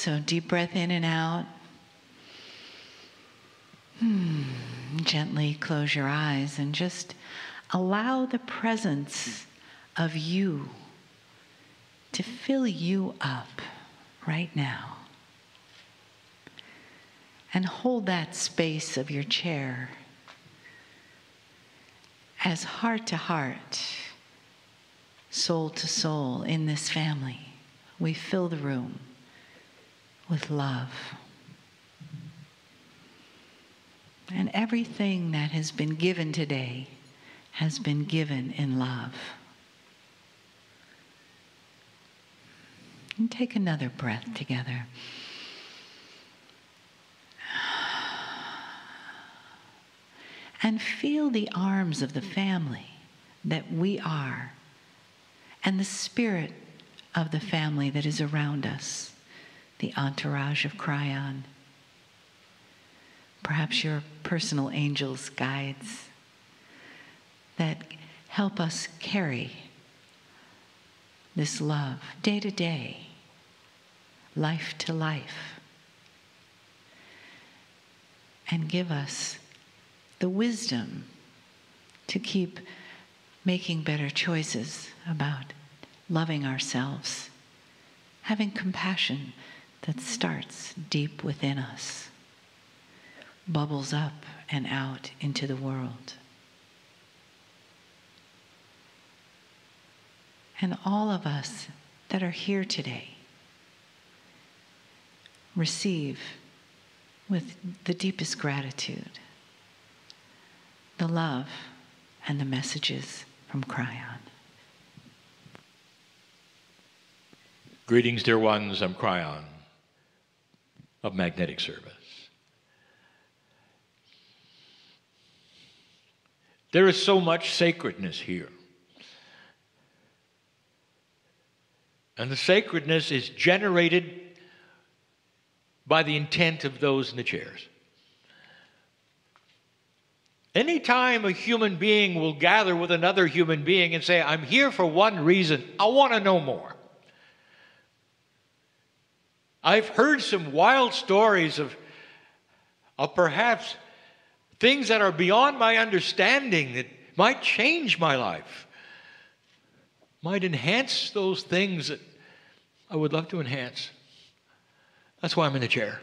So deep breath in and out. Gently close your eyes and just allow the presence of you to fill you up right now. And hold that space of your chair as heart to heart, soul to soul in this family. We fill the room with love. And everything that has been given today has been given in love. And take another breath together. And feel the arms of the family that we are, and the spirit of the family that is around us, the entourage of Kryon. Perhaps your personal angels, guides, that help us carry this love day to day, life to life, and give us the wisdom to keep making better choices about loving ourselves, having compassion that starts deep within us, bubbles up and out into the world. And all of us that are here today receive with the deepest gratitude the love and the messages from Kryon. Greetings, dear ones. I'm Kryon of Magnetic Service. There is so much sacredness here. And the sacredness is generated by the intent of those in the chairs. Anytime a human being will gather with another human being and say, I'm here for one reason, I want to know more. I've heard some wild stories of perhaps things that are beyond my understanding that might change my life, might enhance those things that I would love to enhance. That's why I'm in the chair.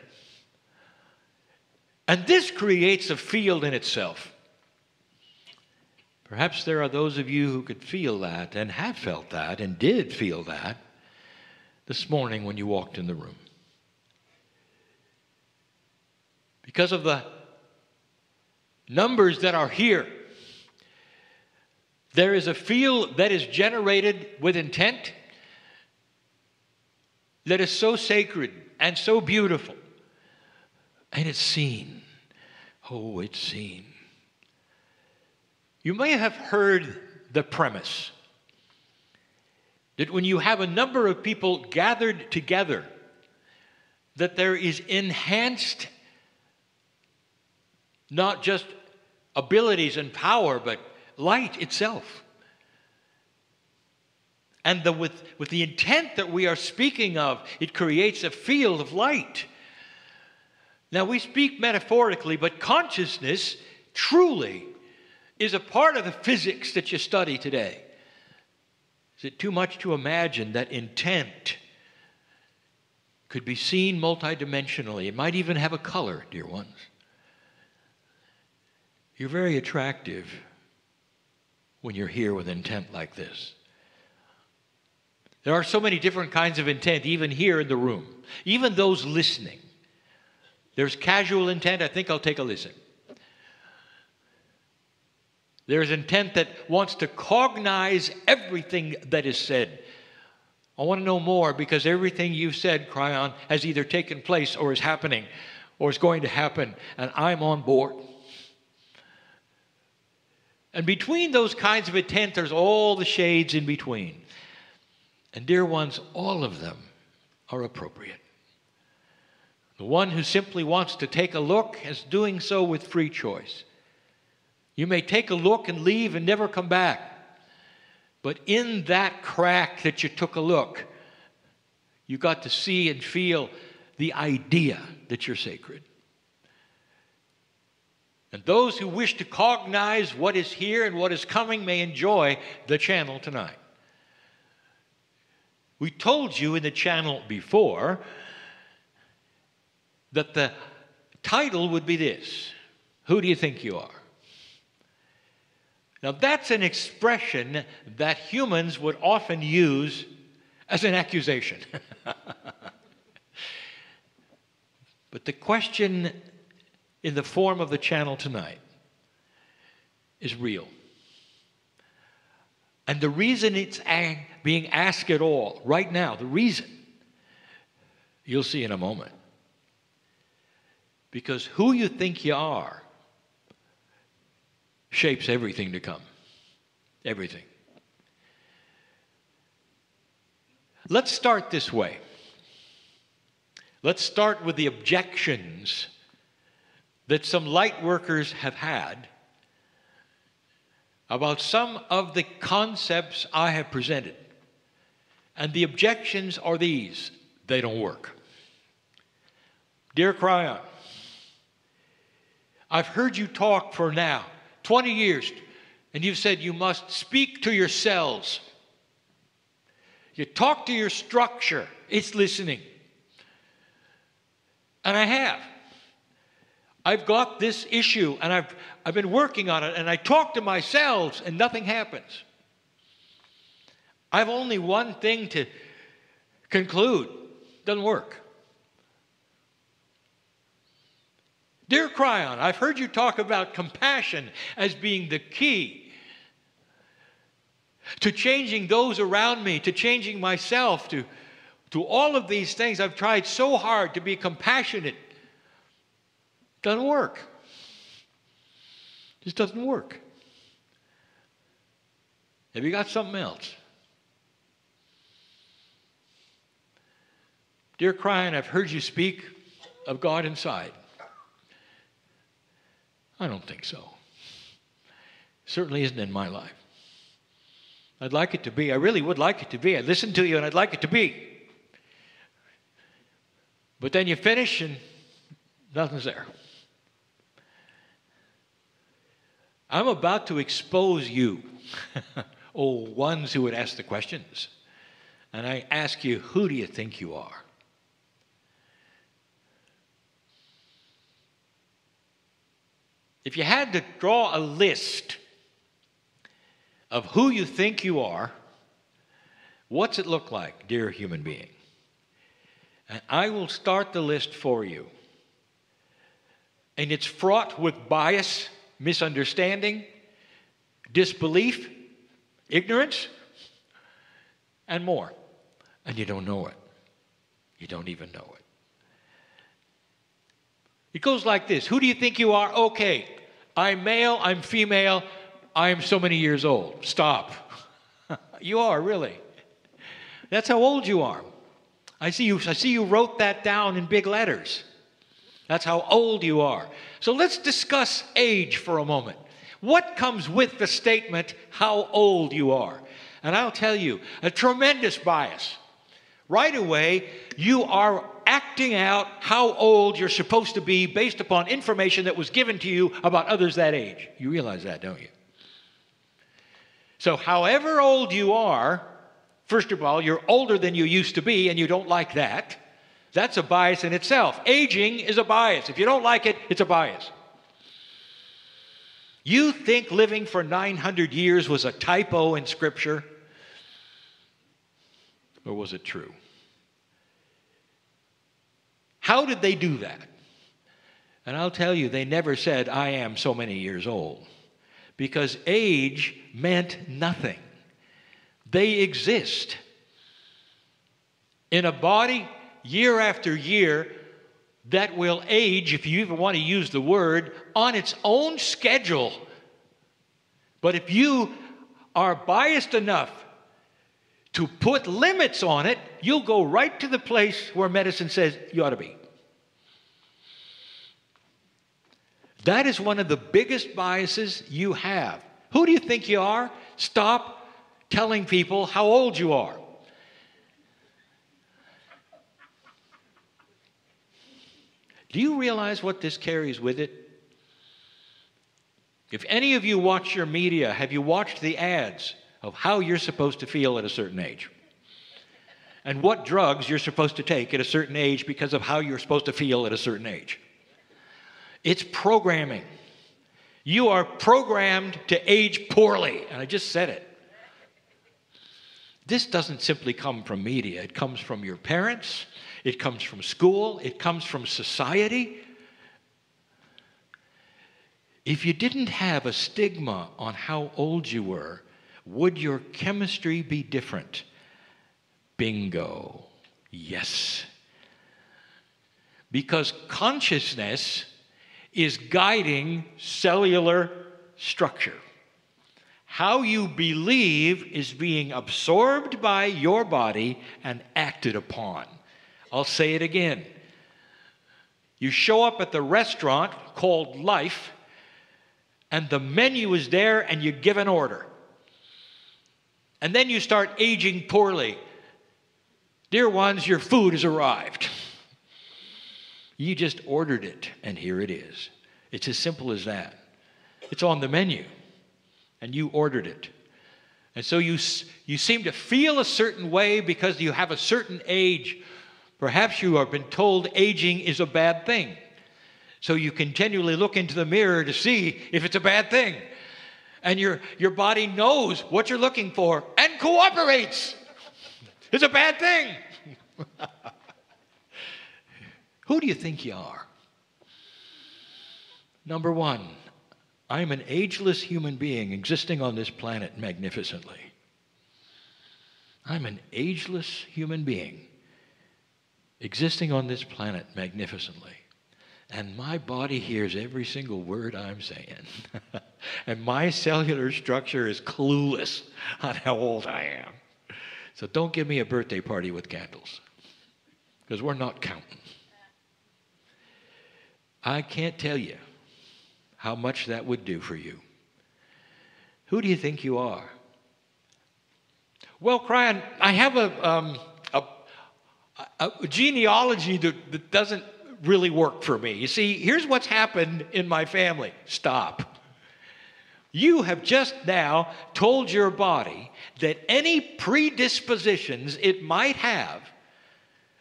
And this creates a field in itself. Perhaps there are those of you who could feel that and have felt that and did feel that this morning when you walked in the room. Because of the numbers that are here, there is a field that is generated with intent that is so sacred and so beautiful. And it's seen. Oh, it's seen. You may have heard the premise that when you have a number of people gathered together, that there is enhanced not just abilities and power, but light itself. And with the intent that we are speaking of, it creates a field of light. Now, we speak metaphorically, but consciousness truly is a part of the physics that you study today. Is it too much to imagine that intent could be seen multidimensionally? It might even have a color, dear ones. You're very attractive when you're here with intent like this. There are so many different kinds of intent, even here in the room, even those listening. There's casual intent. I think I'll take a listen. There's intent that wants to cognize everything that is said. I want to know more because everything you've said, Kryon, has either taken place or is happening or is going to happen, and I'm on board. And between those kinds of intent, there's all the shades in between. And dear ones, all of them are appropriate. The one who simply wants to take a look is doing so with free choice. You may take a look and leave and never come back. But in that crack that you took a look, you got to see and feel the idea that you're sacred. And those who wish to cognize what is here and what is coming may enjoy the channel tonight. We told you in the channel before that the title would be this: Who do you think you are? Now that's an expression that humans would often use as an accusation. But the question in the form of the channel tonight is real. And the reason it's being asked at all, right now, the reason, you'll see in a moment. Because who you think you are shapes everything to come. Everything. Let's start this way. Let's start with the objections that some light workers have had about some of the concepts I have presented. And the objections are these: they don't work. Dear Kryon, I've heard you talk for now 20 years, and you've said you must speak to your cells. You talk to your structure, it's listening. And I have. I've got this issue, and I've been working on it, and I talk to my cells, and nothing happens. I've only one thing to conclude: doesn't work. Dear Kryon, I've heard you talk about compassion as being the key to changing those around me, to changing myself, to all of these things. I've tried so hard to be compassionate. Doesn't work. Just doesn't work. Have you got something else? Dear Kryon, I've heard you speak of God inside. I don't think so. Certainly isn't in my life. I'd like it to be. I really would like it to be. I listen to you and I'd like it to be. But then you finish and nothing's there. I'm about to expose you, oh, ones who would ask the questions. And I ask you, who do you think you are? If you had to draw a list of who you think you are, what's it look like, dear human being? And I will start the list for you. And it's fraught with bias, misunderstanding, disbelief, ignorance, and more. And you don't know it. You don't even know it. It goes like this. Who do you think you are? Okay, I'm male, I'm female, I'm so many years old. Stop. You are, really. That's how old you are. I see you wrote that down in big letters. That's how old you are. So let's discuss age for a moment. What comes with the statement, how old you are? And I'll tell you, a tremendous bias. Right away, you are acting out how old you're supposed to be based upon information that was given to you about others that age. You realize that, don't you? So however old you are, first of all, you're older than you used to be, and you don't like that. That's a bias in itself. Aging is a bias. If you don't like it, it's a bias. You think living for 900 years was a typo in Scripture? Or was it true? How did they do that? And I'll tell you, they never said, I am so many years old. Because age meant nothing. They exist in a body year after year that will age, if you even want to use the word, on its own schedule. But if you are biased enough to put limits on it, you'll go right to the place where medicine says you ought to be. That is one of the biggest biases you have. Who do you think you are? Stop telling people how old you are. Do you realize what this carries with it? If any of you watch your media, have you watched the ads of how you're supposed to feel at a certain age? And what drugs you're supposed to take at a certain age because of how you're supposed to feel at a certain age? It's programming. You are programmed to age poorly. And I just said it. This doesn't simply come from media. It comes from your parents. It comes from school. It comes from society. If you didn't have a stigma on how old you were, would your chemistry be different? Bingo. Yes. Because consciousness is guiding cellular structure. How you believe is being absorbed by your body and acted upon. I'll say it again. You show up at the restaurant called life, and the menu is there, and you give an order. And then you start aging poorly. Dear ones, your food has arrived. You just ordered it, and here it is. It's as simple as that. It's on the menu, and you ordered it. And so you seem to feel a certain way because you have a certain age. Perhaps you have been told aging is a bad thing. So you continually look into the mirror to see if it's a bad thing. And your body knows what you're looking for and cooperates. It's a bad thing. Who do you think you are? Number one, I'm an ageless human being existing on this planet magnificently. I'm an ageless human being existing on this planet magnificently. And my body hears every single word I'm saying. And my cellular structure is clueless on how old I am. So don't give me a birthday party with candles, because we're not counting. I can't tell you how much that would do for you. Who do you think you are? Well, Kryon, I have a genealogy that doesn't really work for me. You see, here's what's happened in my family. Stop. You have just now told your body that any predispositions it might have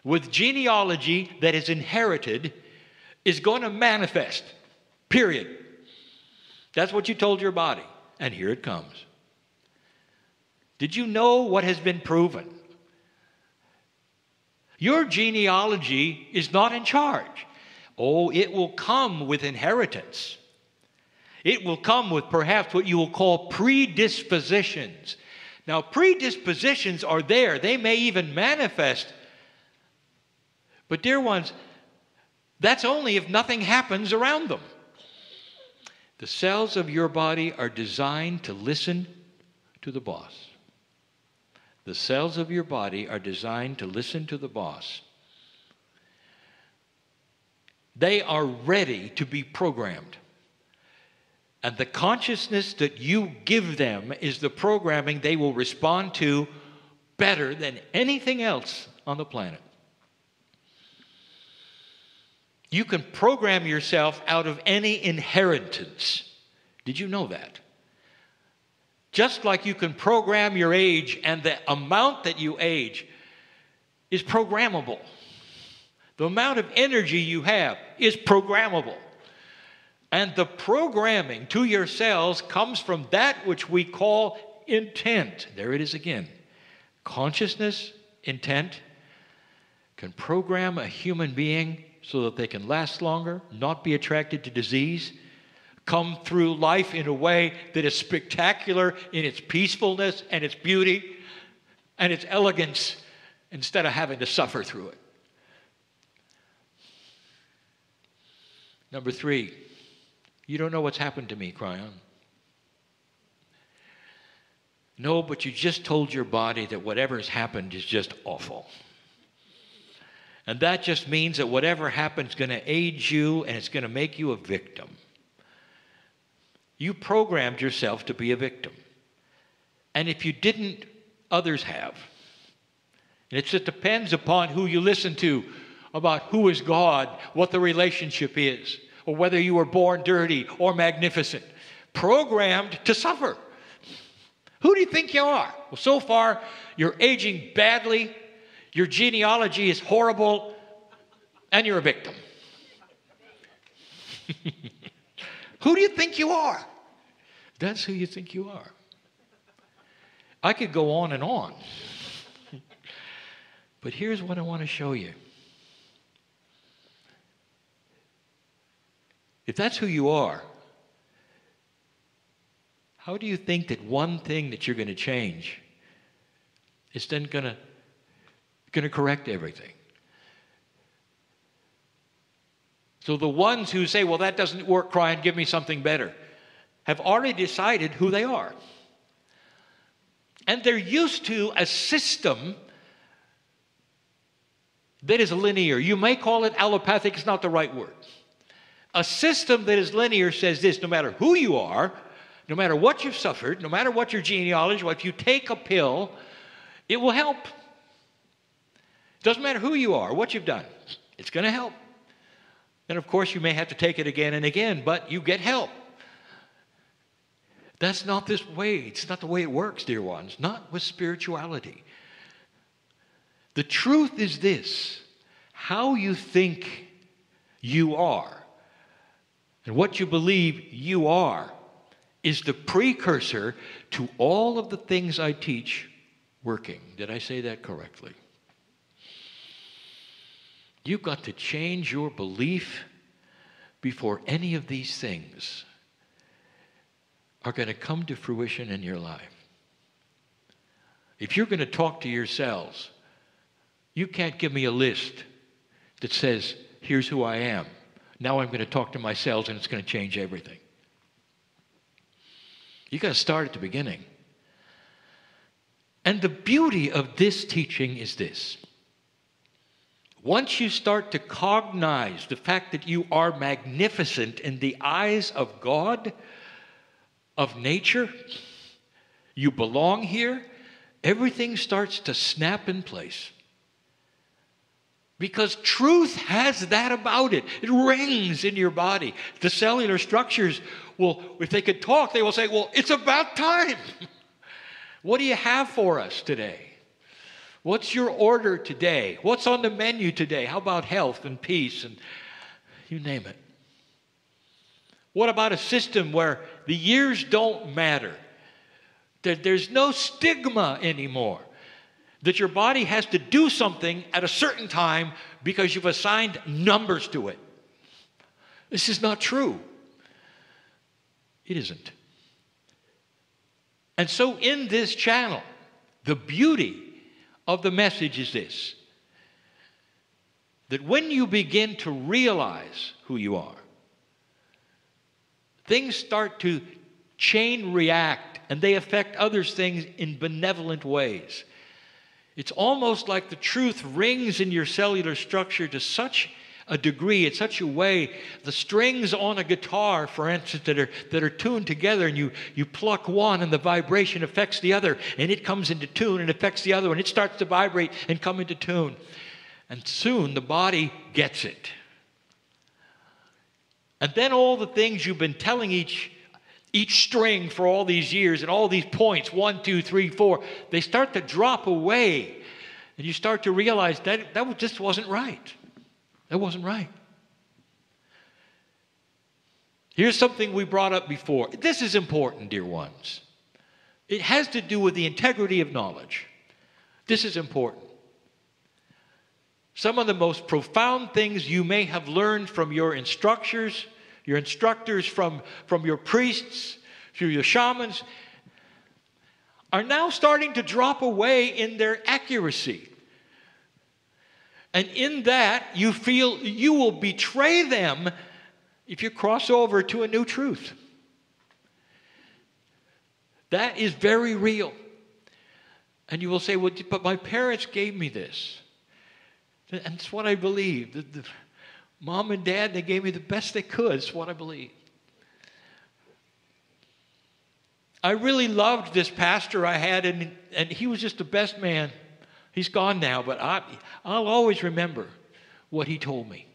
with genealogy that is inherited is going to manifest. Period. That's what you told your body. And here it comes. Did you know what has been proven? Your genealogy is not in charge. Oh, it will come with inheritance. It will come with perhaps what you will call predispositions. Now, predispositions are there. They may even manifest. But dear ones, that's only if nothing happens around them. The cells of your body are designed to listen to the boss. The cells of your body are designed to listen to the boss. They are ready to be programmed. And the consciousness that you give them is the programming they will respond to better than anything else on the planet. You can program yourself out of any inheritance. Did you know that? Just like you can program your age, and the amount that you age is programmable. The amount of energy you have is programmable. And the programming to your cells comes from that which we call intent. There it is again. Consciousness, intent, can program a human being so that they can last longer, not be attracted to disease, come through life in a way that is spectacular in its peacefulness and its beauty and its elegance, instead of having to suffer through it. Number 3, you don't know what's happened to me, Kryon. No, but you just told your body that whatever has happened is just awful. And that just means that whatever happens is going to age you, and it's going to make you a victim. You programmed yourself to be a victim. And if you didn't, others have. And it just depends upon who you listen to. about who is God, what the relationship is, or whether you were born dirty or magnificent. Programmed to suffer. Who do you think you are? Well, so far, you're aging badly, your genealogy is horrible, and you're a victim. Who do you think you are? That's who you think you are. I could go on and on. But here's what I want to show you. If that's who you are, how do you think that one thing that you're going to change is then going to correct everything? So the ones who say, well, that doesn't work, Kryon, give me something better, have already decided who they are. And they're used to a system that is linear. You may call it allopathic, it's not the right word. A system that is linear says this: no matter who you are, no matter what you've suffered, no matter what your genealogy, if you take a pill, it will help. It doesn't matter who you are, what you've done, it's going to help. And of course, you may have to take it again and again, but you get help. That's not this way. It's not the way it works, dear ones. Not with spirituality. The truth is this: how you think you are and what you believe you are is the precursor to all of the things I teach working. Did I say that correctly? You've got to change your belief before any of these things are going to come to fruition in your life. If you're going to talk to yourselves, you can't give me a list that says, here's who I am. Now I'm going to talk to myself and it's going to change everything. You've got to start at the beginning. And the beauty of this teaching is this: once you start to cognize the fact that you are magnificent in the eyes of God, of nature, you belong here, everything starts to snap in place. Because truth has that about it. It rings in your body. The cellular structures will, if they could talk, they will say, well, it's about time. What do you have for us today? What's your order today? What's on the menu today? How about health and peace and you name it? What about a system where the years don't matter? That there's no stigma anymore. That your body has to do something at a certain time because you've assigned numbers to it. This is not true. It isn't. And so in this channel, the beauty of the message is this: that when you begin to realize who you are, things start to chain react and they affect others' things in benevolent ways. It's almost like the truth rings in your cellular structure to such a degree, in such a way, the strings on a guitar, for instance, that are tuned together, and you pluck one and the vibration affects the other, and it comes into tune and affects the other, and it starts to vibrate and come into tune. And soon the body gets it. And then all the things you've been telling each string for all these years and all these points, 1, 2, 3, 4, they start to drop away. And you start to realize that just wasn't right. That wasn't right. Here's something we brought up before. This is important, dear ones. It has to do with the integrity of knowledge. This is important. Some of the most profound things you may have learned from your instructors from your priests, through your shamans, are now starting to drop away in their accuracy. And in that, you feel you will betray them if you cross over to a new truth. That is very real. And you will say, well, but my parents gave me this. And it's what I believe. The mom and dad, they gave me the best they could. It's what I believe. I really loved this pastor I had, and he was just the best man. He's gone now, but I'll always remember what he told me.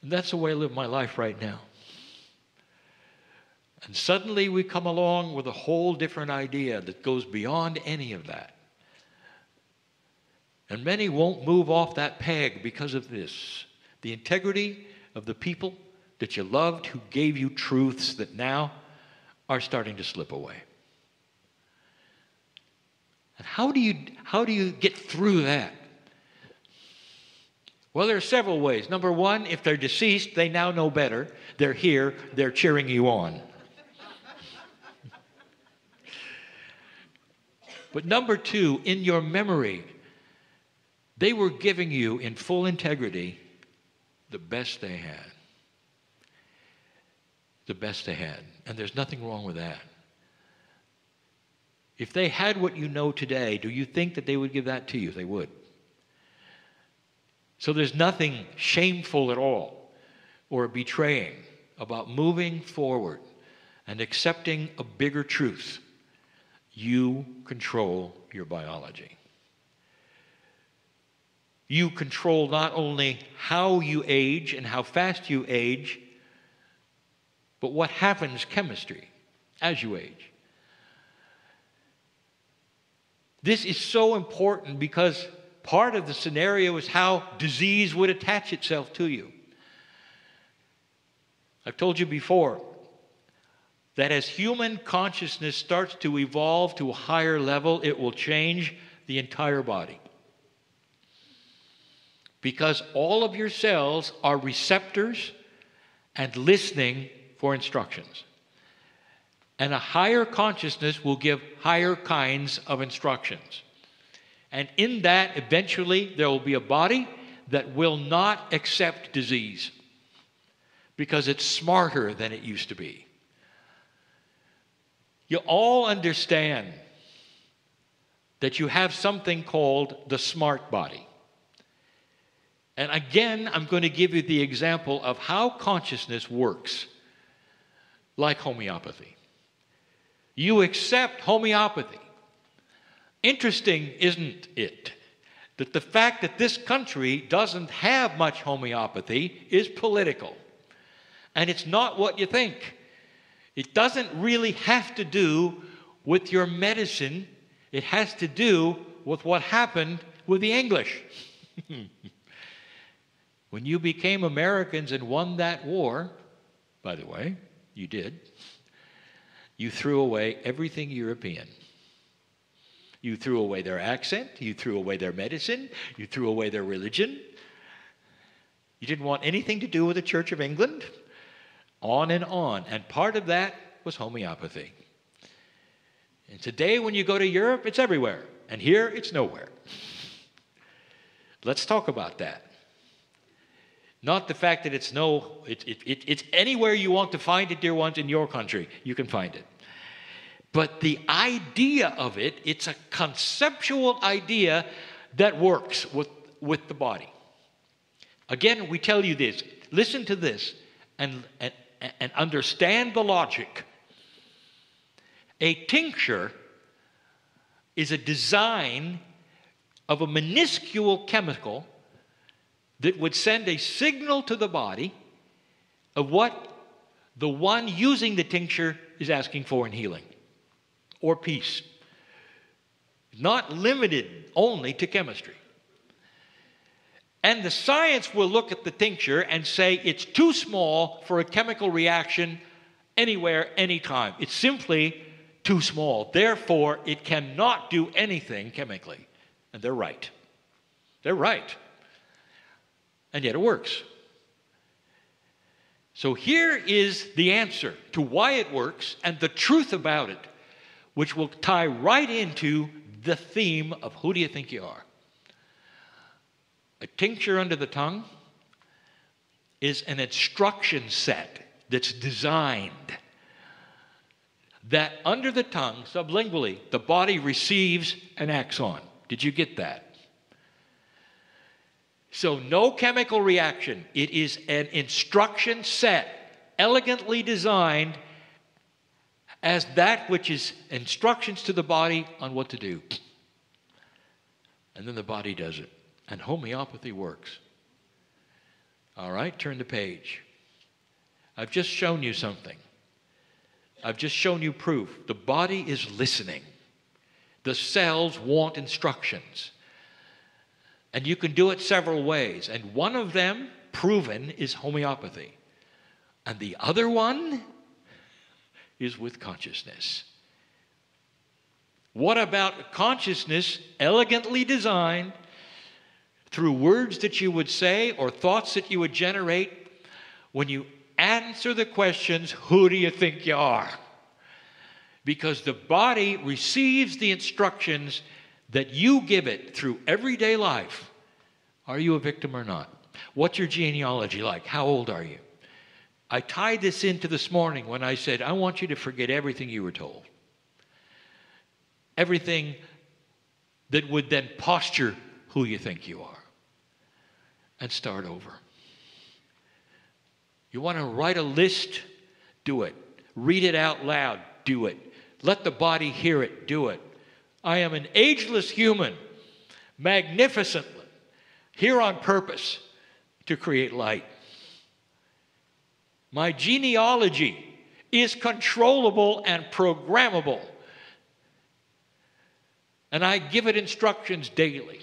And that's the way I live my life right now. And suddenly we come along with a whole different idea that goes beyond any of that. And many won't move off that peg because of this. The integrity of the people that you loved who gave you truths that now are starting to slip away. And how do you get through that? Well, there are several ways. Number one, if they're deceased, they now know better. They're here, they're cheering you on. But number two, in your memory, they were giving you in full integrity the best they had. The best they had. And there's nothing wrong with that. If they had what you know today, do you think that they would give that to you? They would. So there's nothing shameful at all or betraying about moving forward and accepting a bigger truth. You control your biology. You control not only how you age and how fast you age, but what happens chemistry as you age. This is so important because part of the scenario is how disease would attach itself to you. I've told you before that as human consciousness starts to evolve to a higher level, it will change the entire body. Because all of your cells are receptors and listening for instructions. And a higher consciousness will give higher kinds of instructions. And in that, eventually, there will be a body that will not accept disease because it's smarter than it used to be. You all understand that you have something called the smart body. And again, I'm going to give you the example of how consciousness works, like homeopathy. You accept homeopathy. Interesting, isn't it, that the fact that this country doesn't have much homeopathy is political. And it's not what you think. It doesn't really have to do with your medicine. It has to do with what happened with the English. When you became Americans and won that war, by the way, you did, you threw away everything European. You threw away their accent, you threw away their medicine, you threw away their religion. You didn't want anything to do with the Church of England. On and on. And part of that was homeopathy. And today when you go to Europe, it's everywhere. And here, it's nowhere. Let's talk about that. Not the fact that it's anywhere you want to find it, dear ones, in your country. You can find it. But the idea of it, it's a conceptual idea that works with the body. Again, we tell you this. Listen to this and understand the logic. A tincture is a design of a minuscule chemical that would send a signal to the body of what the one using the tincture is asking for in healing or peace. Not limited only to chemistry. And the science will look at the tincture and say it's too small for a chemical reaction anywhere, anytime. It's simply too small. Therefore, it cannot do anything chemically. And they're right. They're right. And yet it works. So here is the answer to why it works and the truth about it, which will tie right into the theme of who do you think you are? A tincture under the tongue is an instruction set that's designed that under the tongue, sublingually, the body receives and acts on. Did you get that? So no chemical reaction. It is an instruction set, elegantly designed as that which is instructions to the body on what to do. And then the body does it. And homeopathy works. All right, turn the page. I've just shown you something. I've just shown you proof. The body is listening. The cells want instructions. And you can do it several ways. And one of them, proven, is homeopathy. And the other one is with consciousness. What about consciousness elegantly designed through words that you would say or thoughts that you would generate when you answer the questions, who do you think you are? Because the body receives the instructions that you give it through everyday life. Are you a victim or not? What's your genealogy like? How old are you? I tied this into this morning when I said, I want you to forget everything you were told. Everything that would then posture who you think you are. And start over. You want to write a list? Do it. Read it out loud? Do it. Let the body hear it? Do it. I am an ageless human, magnificent, here on purpose to create light. My genealogy is controllable and programmable. And I give it instructions daily.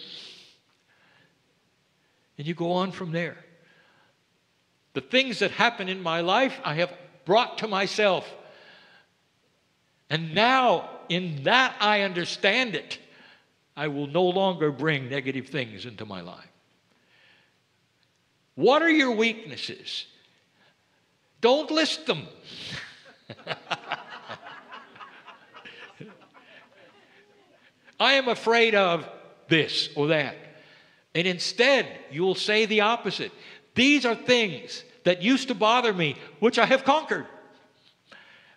And you go on from there. The things that happen in my life, I have brought to myself. And now, in that I understand it, I will no longer bring negative things into my life. What are your weaknesses? Don't list them. I am afraid of this or that. And instead, you will say the opposite. These are things that used to bother me, which I have conquered.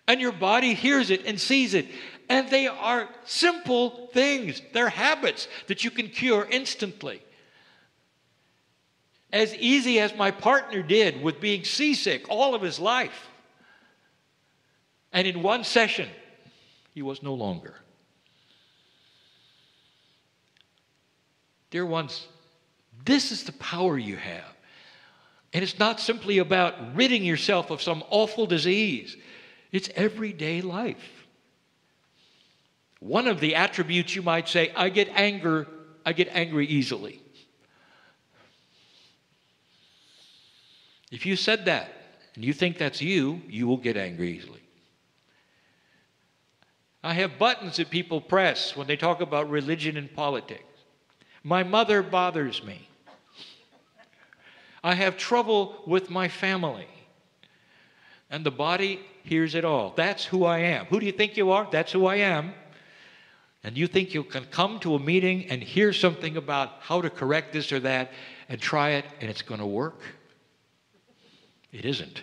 And your body hears it and sees it. And they are simple things. They're habits that you can cure instantly. As easy as my partner did with being seasick all of his life. And in one session, he was no longer. Dear ones, this is the power you have. And it's not simply about ridding yourself of some awful disease. It's everyday life. One of the attributes you might say, I get angry easily. If you said that and you think that's you, you will get angry easily. I have buttons that people press when they talk about religion and politics. My mother bothers me. I have trouble with my family. And the body hears it all. That's who I am. Who do you think you are? That's who I am. And you think you can come to a meeting and hear something about how to correct this or that and try it and it's going to work? It isn't.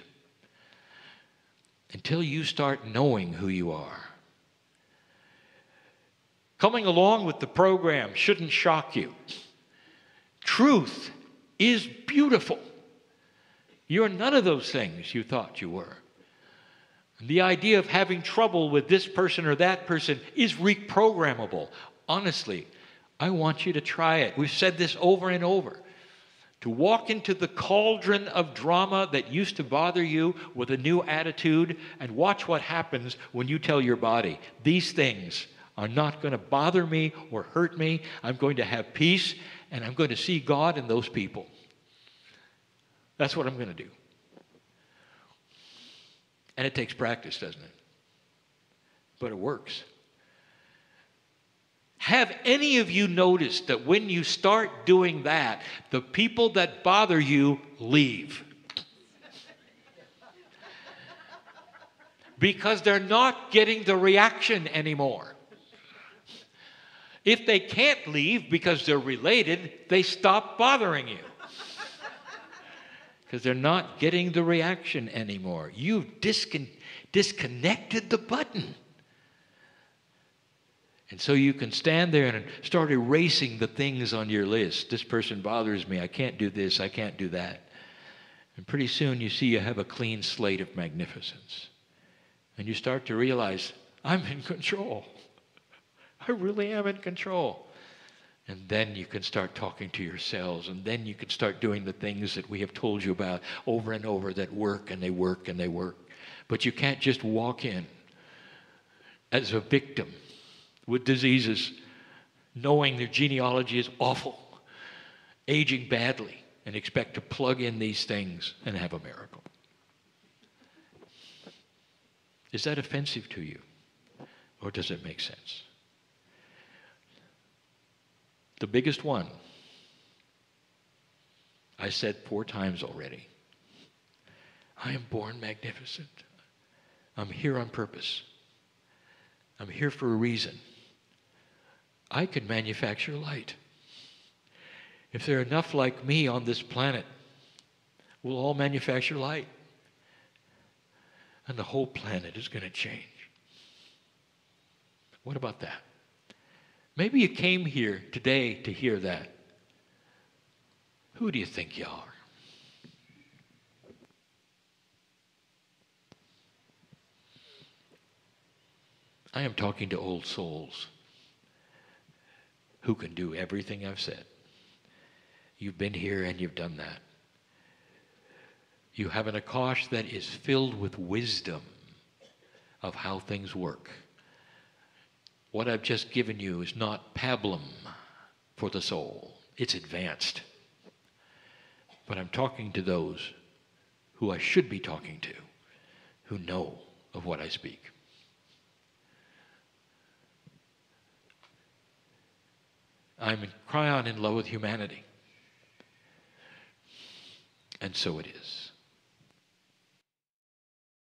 Until you start knowing who you are. Coming along with the program shouldn't shock you. Truth is beautiful. You're none of those things you thought you were. And the idea of having trouble with this person or that person is reprogrammable. Honestly, I want you to try it. We've said this over and over. To walk into the cauldron of drama that used to bother you with a new attitude and watch what happens when you tell your body, these things are not going to bother me or hurt me. I'm going to have peace and I'm going to see God in those people. That's what I'm going to do. And it takes practice, doesn't it? But it works. Have any of you noticed that when you start doing that, the people that bother you leave? Because they're not getting the reaction anymore. If they can't leave because they're related, they stop bothering you. Because they're not getting the reaction anymore. You've disconnected the button. And so you can stand there and start erasing the things on your list. This person bothers me. I can't do this. I can't do that. And pretty soon you see you have a clean slate of magnificence. And you start to realize, I'm in control. I really am in control. And then you can start talking to yourselves, and then you can start doing the things that we have told you about over and over that work, and they work, and they work. But you can't just walk in as a victim with diseases, knowing their genealogy is awful, aging badly, and expect to plug in these things and have a miracle. Is that offensive to you? Or does it make sense? The biggest one, I said 4 times already. I am born magnificent. I'm here on purpose. I'm here for a reason. I can manufacture light. If there are enough like me on this planet, we'll all manufacture light. And the whole planet is going to change. What about that? Maybe you came here today to hear that. Who do you think you are? I am talking to old souls who can do everything I've said. You've been here and you've done that. You have an Akash that is filled with wisdom of how things work. What I've just given you is not pablum for the soul. It's advanced. But I'm talking to those who I should be talking to, who know of what I speak. I'm in Kryon in love with humanity. And so it is.